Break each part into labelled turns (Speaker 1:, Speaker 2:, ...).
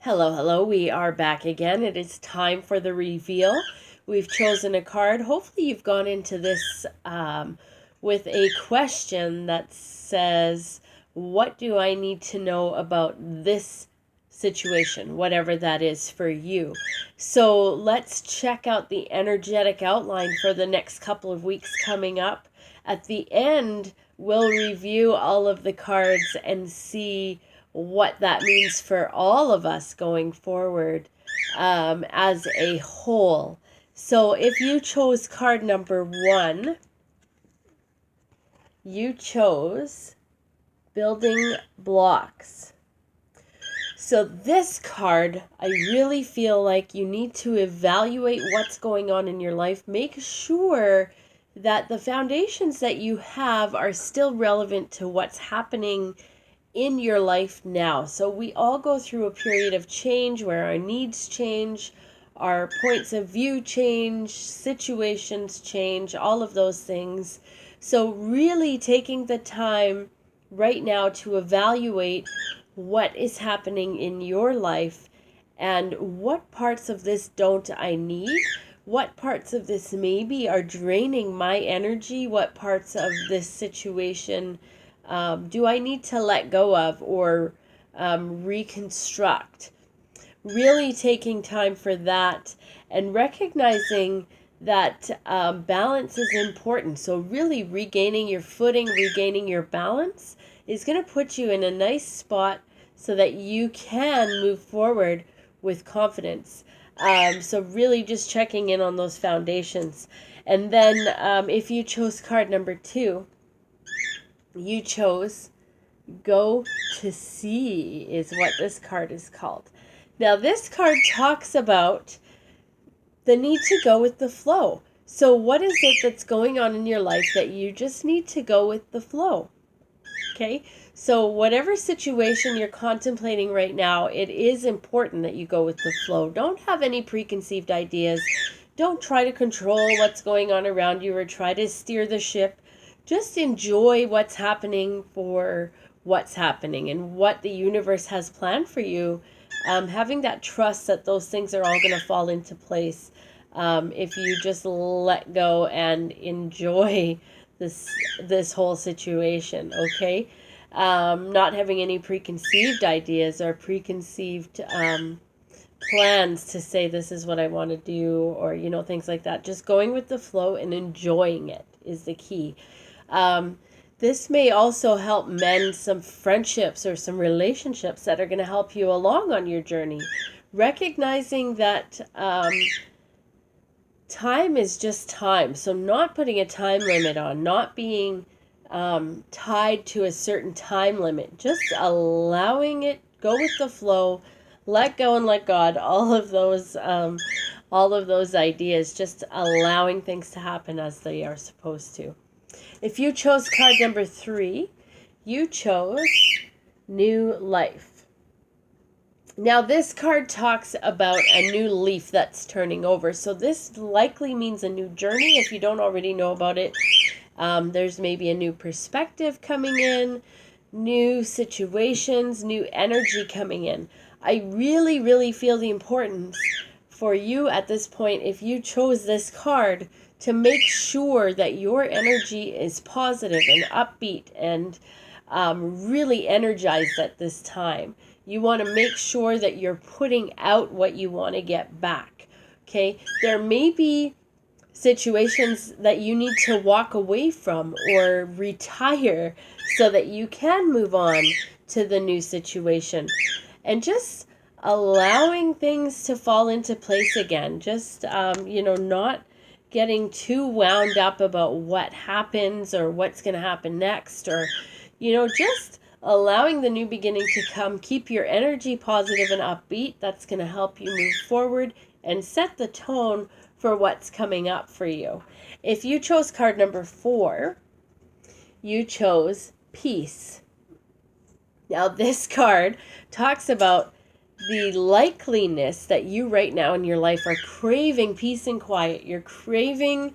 Speaker 1: Hello, hello. We are back again. It is time for the reveal. We've chosen a card. Hopefully, you've gone into this with a question that says, what do I need to know about this situation, whatever that is for you? So let's check out the energetic outline for the next couple of weeks coming up. At the end, we'll review all of the cards and see what that means for all of us going forward as a whole. So if you chose card number 1, you chose building blocks. So this card, I really feel like you need to evaluate what's going on in your life. Make sure that the foundations that you have are still relevant to what's happening in your life now. So we all go through a period of change where our needs change, our points of view change, situations change, all of those things. So really taking the time right now to evaluate what is happening in your life and what parts of this don't I need? What parts of this maybe are draining my energy? What parts of this situation do I need to let go of or reconstruct? Really taking time for that and recognizing that balance is important. So really regaining your footing, regaining your balance is going to put you in a nice spot so that you can move forward with confidence. So really just checking in on those foundations. And then if you chose card number 2, you chose go to sea is what this card is called. Now this card talks about the need to go with the flow. So what is it that's going on in your life that you just need to go with the flow? Okay, so whatever situation you're contemplating right now, it is important that you go with the flow. Don't have any preconceived ideas. Don't try to control what's going on around you or try to steer the ship. Just enjoy what's happening for what's happening and what the universe has planned for you. Having that trust that those things are all going to fall into place if you just let go and enjoy this whole situation. Okay, not having any preconceived ideas or preconceived plans to say this is what I want to do or things like that. Just going with the flow and enjoying it is the key. This may also help mend some friendships or some relationships that are going to help you along on your journey. Recognizing that time is just time. So not putting a time limit on, not being tied to a certain time limit, just allowing it, go with the flow, let go and let God, all of those ideas, just allowing things to happen as they are supposed to. If you chose card number 3, you chose new life. Now this card talks about a new leaf that's turning over. So this likely means a new journey if you don't already know about it. There's maybe a new perspective coming in, new situations, new energy coming in. I really, really feel the importance for you at this point, if you chose this card, to make sure that your energy is positive and upbeat and really energized at this time. You want to make sure that you're putting out what you want to get back. Okay, there may be situations that you need to walk away from or retire so that you can move on to the new situation. And just allowing things to fall into place again. Just, not getting too wound up about what happens or what's going to happen next, or, just allowing the new beginning to come. Keep your energy positive and upbeat. That's going to help you move forward and set the tone for what's coming up for you. If you chose card number 4, you chose peace. Now this card talks about the likeliness that you right now in your life are craving peace and quiet. You're craving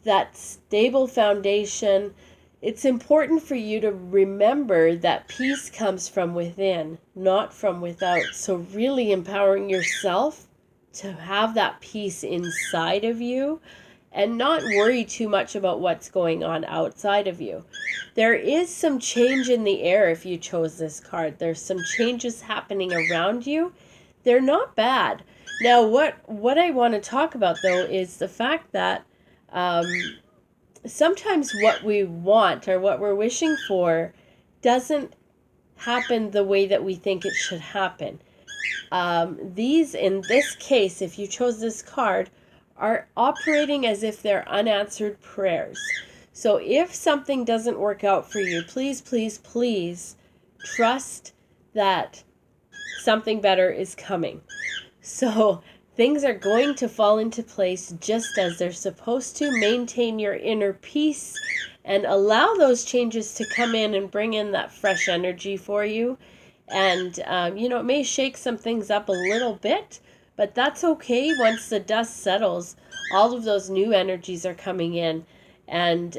Speaker 1: that stable foundation. it's important for you to remember that peace comes from within, not from without. So really empowering yourself to have that peace inside of you and not worry too much about what's going on outside of you. There is some change in the air if you chose this card. There's some changes happening around you. They're not bad. Now, what I want to talk about, though, is the fact that sometimes what we want or what we're wishing for doesn't happen the way that we think it should happen. These, in this case, if you chose this card, are operating as if they're unanswered prayers. So if something doesn't work out for you, please, please, please trust that something better is coming. So things are going to fall into place just as they're supposed to. Maintain your inner peace and allow those changes to come in and bring in that fresh energy for you. And, it may shake some things up a little bit, but that's okay. Once the dust settles, all of those new energies are coming in, and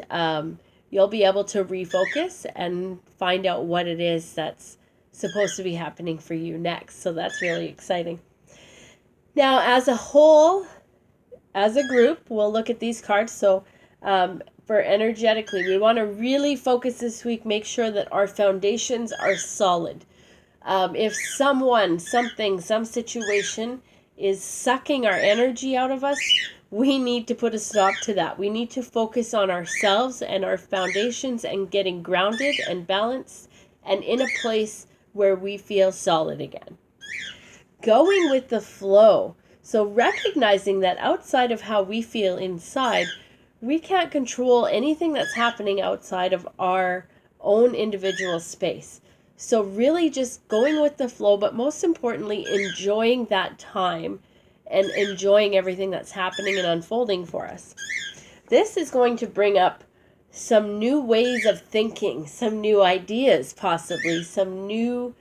Speaker 1: you'll be able to refocus and find out what it is that's supposed to be happening for you next. So that's really exciting. Now, as a whole, as a group, we'll look at these cards. So for energetically, we want to really focus this week, make sure that our foundations are solid. If someone, something, some situation is sucking our energy out of us, we need to put a stop to that. We need to focus on ourselves and our foundations and getting grounded and balanced and in a place where we feel solid again. Going with the flow. So recognizing that outside of how we feel inside, we can't control anything that's happening outside of our own individual space. So really just going with the flow, but most importantly, enjoying that time and enjoying everything that's happening and unfolding for us. This is going to bring up some new ways of thinking, some new ideas, possibly some new,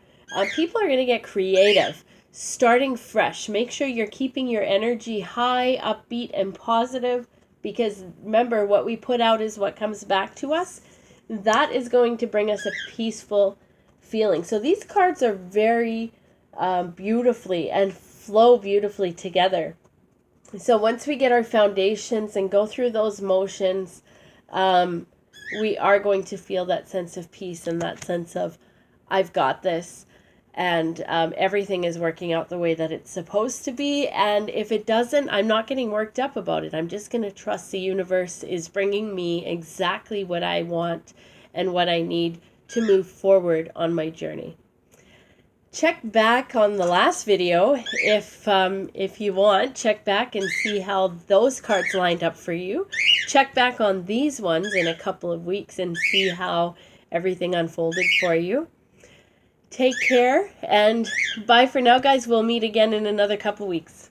Speaker 1: people are going to get creative, starting fresh. Make sure you're keeping your energy high, upbeat, and positive, because remember, what we put out is what comes back to us. That is going to bring us a peaceful feeling. So these cards are very beautifully and flow beautifully together. So once we get our foundations and go through those motions, we are going to feel that sense of peace and that sense of, I've got this, and everything is working out the way that it's supposed to be. And if it doesn't, I'm not getting worked up about it. I'm just going to trust the universe is bringing me exactly what I want and what I need to move forward on my journey. Check back on the last video if you want. Check back and see how those cards lined up for you. Check back on these ones in a couple of weeks and see how everything unfolded for you. Take care, and bye for now, guys. We'll meet again in another couple weeks.